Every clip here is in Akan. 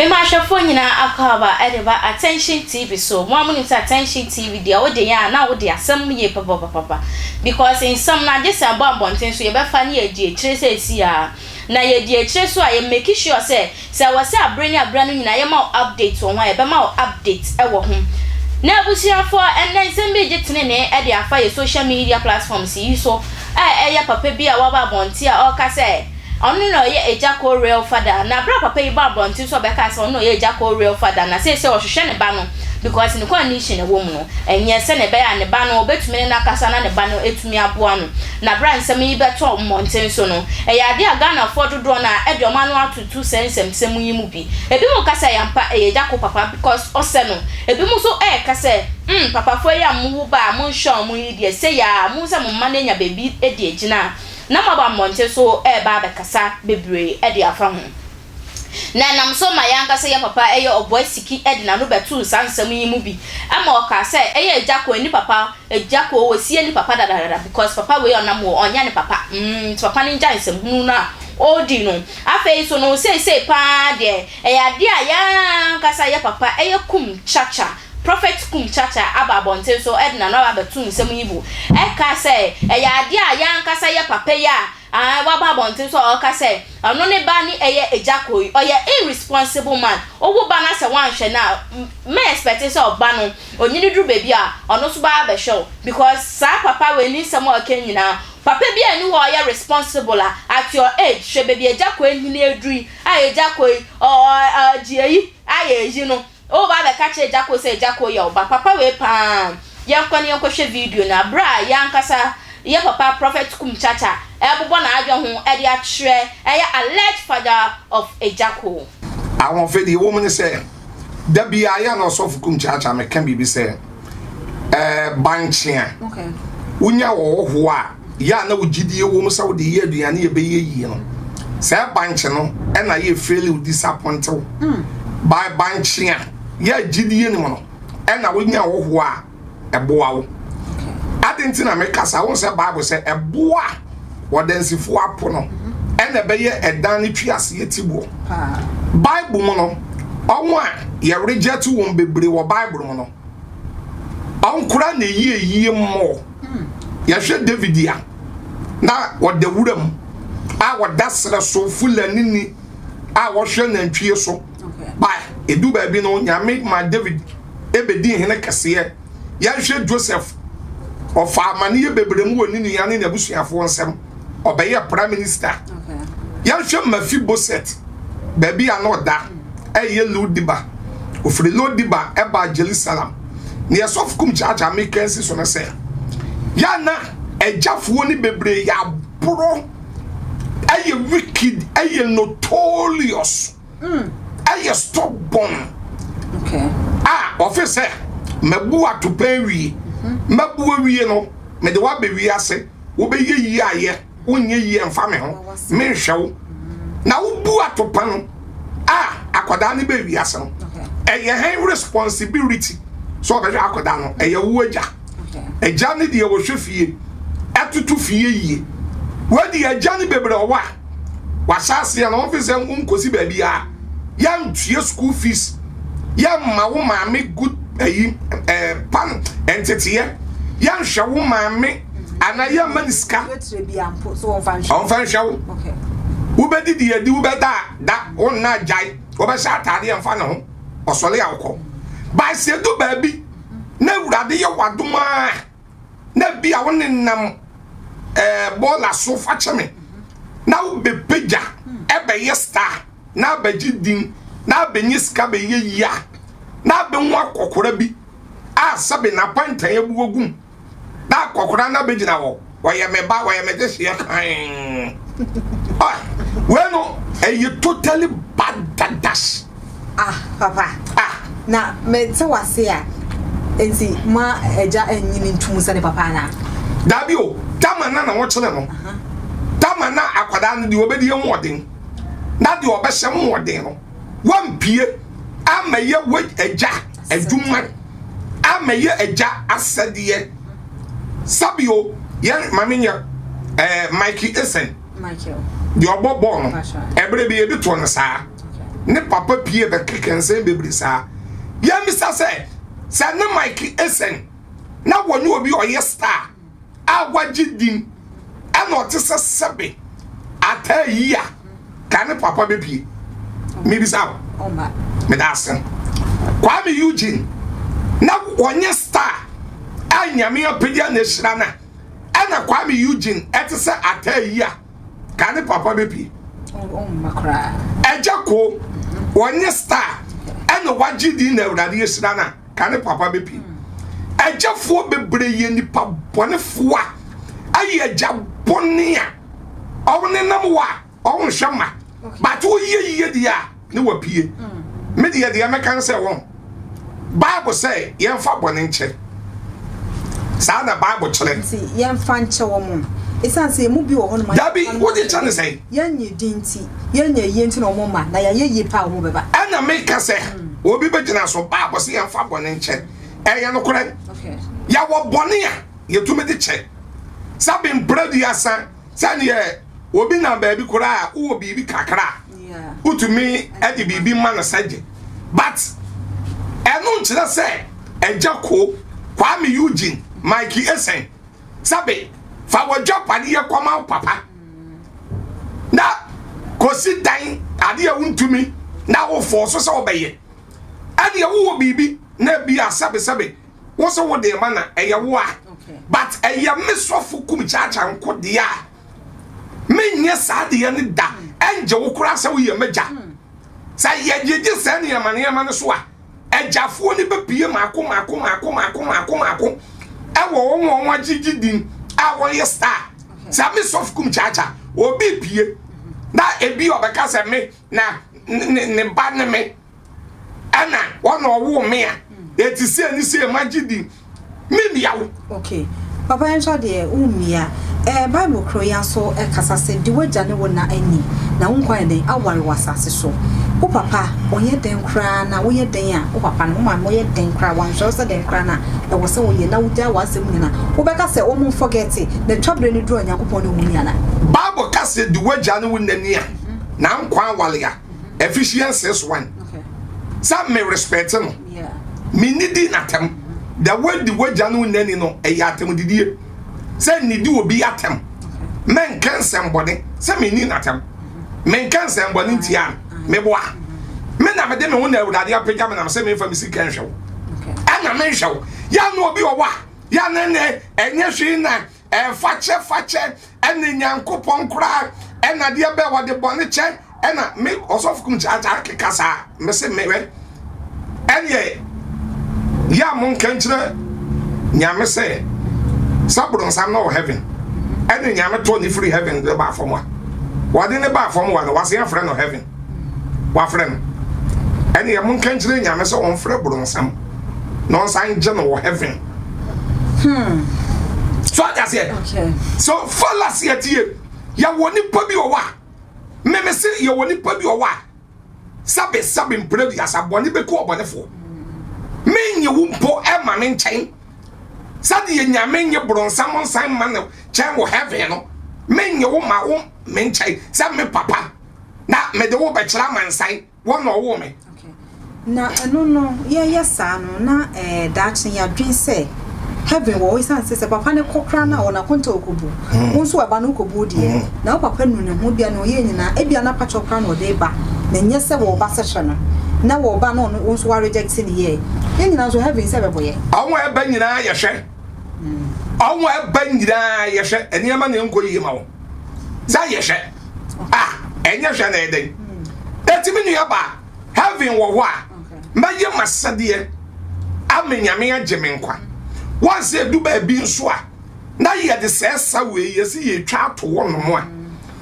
Me ma hwefo nyina akaba edeba attention TV so mo amu ni attention TV dia wo de ya na wo de asem ye papa because in some na just about bonten so ye be fa na ye die kire se si ya na ye die kire so a ye make sure say we say abrani abranu nyina ye ma update on wa ye be ma update e wo ho na abusiafo enen sem be gitene ne e de afa ye social media platforms yi so ya papa bi a wa ba bonti a o ka say onu no ye Agyakoo real father na bra papa yi ba bonti so be ka say onu no ye Agyakoo real father na say ohwehwe ne ba no because ne condition e wo mu no enye se ne be ya ne ba no obetumi na kasa na ne ba no etumi aboa no na bra nsem yi beto monten so no ya de Ghana for dodo na e de oma no atutu sensem yi mu bi ebi mu kasa ya mpa Agyakoo papa because ose no ebi mu so kasa papa fo ya mu ba mu hwe mu yi de se ya mu se mu ma na nya baby e de agina na maba monte so ba be kasa bebre e de afa ho na nam so ma yanka se ya papa eye oboy siki e de na no betu sansam yi mu bi ama o ka se eye Agyakoo ni papa Agyakoo wo sie ni papa dadada because papa we onam wo onya ni papa papa ni nja nsem hunu na odi no afei so no sei pa de ya de yanka sa ya papa eye Kumchacha Prophet him-Kumchacha ababonte so edna no abetu nsem yibu ka say ya de yanka sa ya papa ya wa babonte so o ka say ono ne ba ni Agyakoo o ye irresponsible man owo ba na se wan hwe na me expect say o ba no onyini dru baby a ono so ba be show because sa papa we ni sem o ken nyina papa bi anu wo ye responsible at your age hwe baby Agyakoo enhini edru Agyakoo ajiyi ayeji no o ba be catch Agyakoo say Agyakoo ya oba papa we pa yankwa ni hwe video na bra yankasa ye papa Prophet him-Kumchacha ebobo na adwo ho e de atwere e alleged father of Agyakoo awon fe di woman say da bia ya no so him-Kumchacha me kan bibi say banchia okay unya wo ho a ya na wugidie wo mu sa wo de ye aduane ye be ye yi no say banchi no e na ye fail disappoint by banchia ya gidie ni mo no e na wonya wo ho a eboa wo adenti na me kasa won say Bible say eboa wodansifo apo no e na be ye edan ni twiase yetibo Bible mo no onwo a ye reject won bebre wo Bible mo no onkura na yie mo ya hwe David ya na woda wuram a woda sere so fulani ni a wo hwe na ntwie so ba edu ba bi no nyame ma David ebedi hene kase ya hwe Joseph of amani bebre mu woni ni yane na busuafo nsem obeye prime minister ya hwe Mephibosheth baby anoda eye Lodiba ofre Lodiba eba Jerusalem ni esof him-Kumchacha mekensi so na se ya na ejafo ni bebre ya bro eye wicked eye notorious eye stubborn okay officer mebu atopanwi mebu awie no me de wa be wi ase wo be yi aye wonye yi emfa me ho me hwewo na wo bu atopa no akoda ne be wi ase no eye responsibility so be akoda no eye wo agya agya ne de wo hwefie atutu fie yi wadi agya ne bebre owa wa sase na officer nkosi ba bia ya ntue school fees ya ma wo ma me good pan entity ya nhwe wo ma me ana ya maniska so on fan shawo okay wo be di edi wo be da on na jai wo be sha tade emfa ne ho osole ya wko ba se do ba bi na wurade ye wadoma na bia wo nenam bola so fa cheme na wo be peja e be ye star na ba jidin na be nyiska be ye ya na be nwa kokora bi sabe na panta ye buogum na kokora na be gina wo ye me ba wo ye me dehye kan bueno you totally bad dash papa na me se wase a enti ma eja enyini ntum se ne papa na dabi o tamana na wo chele no tamana akwada no de obedi ye modin na de obehye modin no wampie amaye we eja adwuma amaye eja asade sabio ye mamenya Michael Michael the obobo no ebre bi ebi to no saa ne papa pie be kekensen bebri sa ya misa se ne Mike Esen na wonu obi oye star agwagidin ana otese sebe atayia ka ne papa be pie me bisa me dasen Kwame Eugene na wonye star anyame opedia na hira na ana Kwame Eugene etese atayia ka ne papa be pie makra Agyakoo wonye star ana wagidi na Awurade hira na ka ne papa be pie Agyafo bebre ye nipa bonefo a aye agya bone a owne nam wa owon hwema but wo ye dia ne wa pie me dia mekan say won Bible say yemfa bone nche sa na Bible chile yemfa nche wo mo esanse mu bi wo ho no ma dabi wo de chane say yenye dinti yenye yenti no mo ma na ya ye pa wo beba ana me ka say obi begina so Bible say yemfa bone nche eya no kore okay ya wo bone a yetumi de che sabe mbradu asa sane ye obi na baabi kora a wo bibi kakra yeah utumi edi bibi ma na saje but enu nchira se Agyakoo Kwame Eugene Mike Esen sabe fa wo Japan ye kwama papa na kosi dan ade ya untumi na wo forso se obeye ade ya wo bibi na bi asabe wo so wo de ma na eye wo a but eye mesofu kumchacha nkode a menye saade ye ne da enje wo kura se wo ye meja sa ye jeje se ne yamane yamane so a Agyafo ni be pie mako ewo won agigidin a wo ye star sa mesofu kumchacha obi pie na ebi obeka se me na ne ba ne me ana wona owo me a etise ni se magidin Mimiawo. Okay. Papa enso de umia. Bible kro ya so kasa se de waja ne wona ani. Na wonkwan den aware wasase so. Wo papa onye den kra na wo ye den a wo papa no ma mo ye den kra wan so se den kra na e wo se wo ye na wo ja wasem ni na. Wo beka se wo mo forget the trouble ni do Onyankopon no munia na. Bible ka se de waja ne wona ni a. Na nkwan wale ya. Ephesians 6:1. Okay. Sa me respect no. Yeah. Me nidi natem. The word the waja no nani no eyatem didie say nidi obi atem men kan sembode say me ni natem men kan sembode ntia me boa me na me de me wona Awurade apega me na say me fa me sika nhwew ana me nhwew ya no obi owa ya nene enye hwe na fache ene Nyankopon kura ena de be wo de bone che ena me osofu kumchacha kekasa me say me we enye ya mon kanchira nyame say sabron sam no heaven ene nyame to ni free heaven de ba fomwa wade ne ba fomwa no wase afre no heaven wa frem ene mon kanchira nyame say on frɛ bron sam no san je no heaven so I say okay so fallacy atie ya woni pa bi owa me say ya woni pa bi owa sabe mpredu ya saboni be ko obonefo menye wumpo ema me nchen sade ye nyame nye bronsam nsan ma no chen wo heaven no menye wo ma wo me nchen sa me papa na me de wo be kira mansan wo no wo me okay na no yes no na that ya dwen say heaven wo isan say papa ne kokra na ona konta okobu wonso aba no okobu de na papa nu ne ho bia no ye nyina e bia na pachokra no de ba na nye se wo ba se hwe no na wo ba no wonso wa reject ni ye nyina so heaven se beboye awon e ba nyina ye hwe awon e ba nyina ye hwe eniama ne nko yi ma wo za ye hwe enye hwe na eden etimi nu ya ba heaven wo wa ma ye masade amenyame ageme nkwa once you do baby nso a na ye de sesa we ye si ye twa to wo no mo a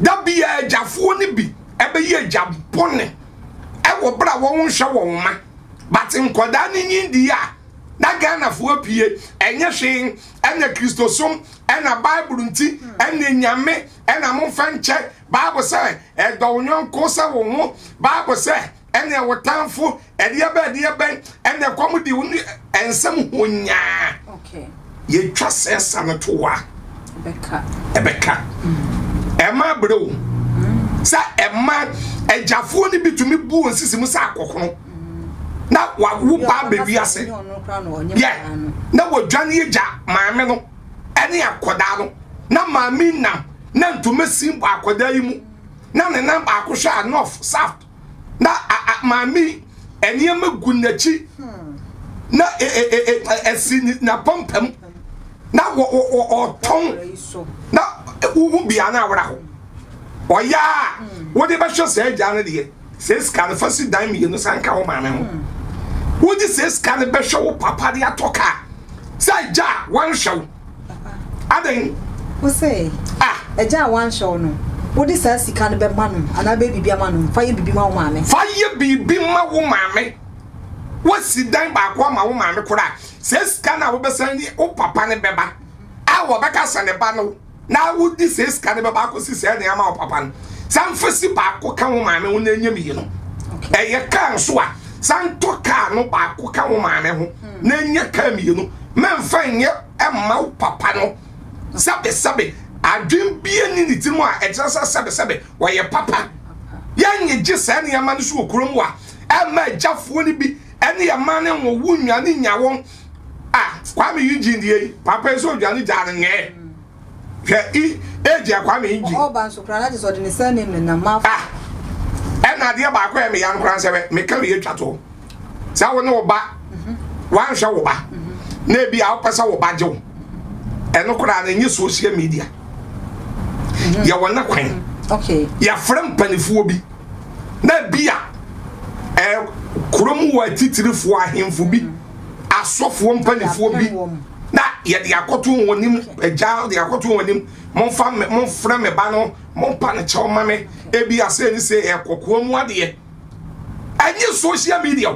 da bia Agyafo ni bi ebe ye Agyabone wo bra wo nhwe wo ma but nkoda ni nyindi a na Ghana fo apie enye hwe ena Kristosom ena Bible nti ena nyame ena mo fanche Bible say e do nyonko sa wo ho Bible say ena wotanfo e de ba ena komudi ensem honya okay ye twa sesa no to wa ebeka ema bro sa ema ejafo ni bitumi bu onsisimu sa akokono na wa wo ba be wiase yeah na wo dwane eja maame no ene akoda no na maame na ntuma simbo akoda yi mu na ne na ba akosha north south na maame ene magunachi na esini na pompam na wo ton na wo bia na awra ho oya wo de ba hwe se agya ne de se scan fasi dan mi no sanka wo maame ho wo de se scan be hwe wo papa de atoka se agya wan hwe aden wo say agya wan hwe no wo de se scan be ma no ana be bibia ma no fa ye bibi ma wo maame fa ye bibi ma wo maame wo si dan ba kwa ma wo maame kura se scan na wo be san wo papa ne beba a wo be ka sane ba no na wo di se scan be ba ko si se ne ama wo papa no san fasi ba ko ka wo maame wo na nyam yi no ye kan so a san to ka no ba ko ka wo maame ho na nya ka mi no memfa nye emma wo papa no sabe adwen bie ni timu a ejasa sabe wo ye papa ye nye se ne ama no so okurom wa emma jafo ni bi ene ya mane wo wunwane nyawo Kwame Eugene die papa so dwane jare nge hwe eji Kwame Eugene oba so kra na je so de ne surname na ma ena de ba kwa me yan kran se me ka we twato sa wo ne wo ba wan hwe wo ba na bi a opesa wo ba jewo eno kra na nyi social media ya wona kwan okay ya frem panifuo bi na bia kurom wa titirifo ahemfo bi asofo mpanifo bi na ye de akoto wonim agya de akoto wonim monfra me ba no monpa ne chew mame ebi ase ni se ekoko mu ade anyi social media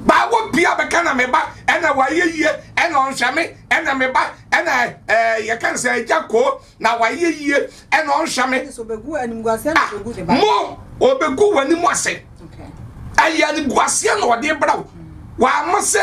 ba wo bia be kana me ba ena wa yeye ena onhwame ena me ba ena ye kan se Agyakoo na wa yeye ena onhwame so begu animguase na begu de ba mo obegu wanim ase aya ni guasia no de braw wa amase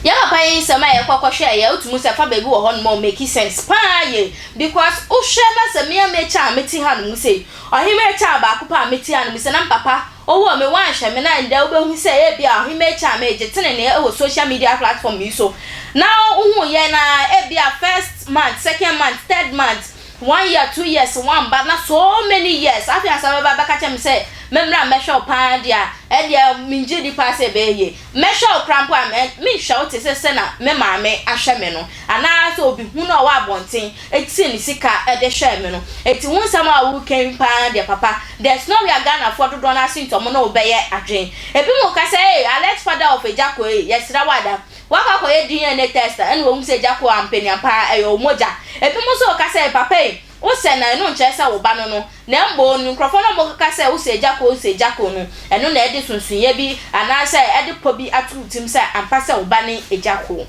ya papa yi sama ye kwakwohwe ya otumu se fa baby wo hon mo make sense pa ye because o hwe na se me amecha ameti hanu se ohimecha ba akupa ameti hanu se na papa owo me wan hwe me na nda obehu se ye bia ohimecha ameje tene ne e social media platform yi so now uhu ye na e bia first month second month third month 1 year 2 years one but na so many years afia sa baba ka chem say memra mesho pan dia e dia minji di pass e be ye mesho crampo am me hwa te se na me maame ahwe me no ana so obi hu na wa abonten eti ni sika e de hwe me no eti hu sama a wu ken pan dia papa there's no we are Ghana for do na sinto mo na obeye adwen ebi mo ka say Alex father of Agyakoo yesira wada waka ko ye DNA tester ene wo mu se Agyakoo ampeni ampa eyo moja ebi mo so ka say papa o se na no nchese wo ba no na mbo no nkrofo no mo ka say o se Agyakoo no eno na edi sunsunye bi ana say edi po bi aturutim say ampa say wo ba ni Agyakoo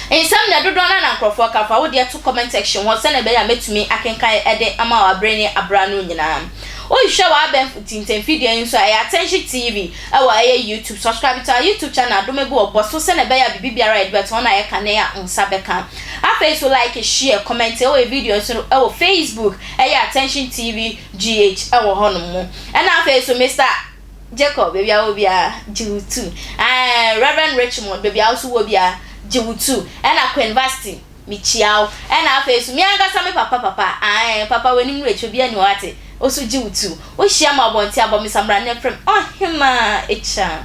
ensam na dodo na nkrofo ka fa wo de to comment section wo se na be ya metumi akenkan edi ama wa brani abra no nyina o hwe wa ben tinten video nso ay attention TV e wa YouTube subscribe to our YouTube channel domebu oboso se na be ya bibiara edbet on na ye kan ya nsa beka afa so like share comment e video so e wo Facebook e ya attention TV GH e wo hono mo e na afa so Mr Jacob baby a obia Jiwutu Reverend Richmond baby a so obia Jiwutu e na Queen University michiao e na afa so mi anga sa me papa papa wani mu echo bia ni wate osu Jiwutu o hia ma bonti abomisamra ne frem him-Kumchacha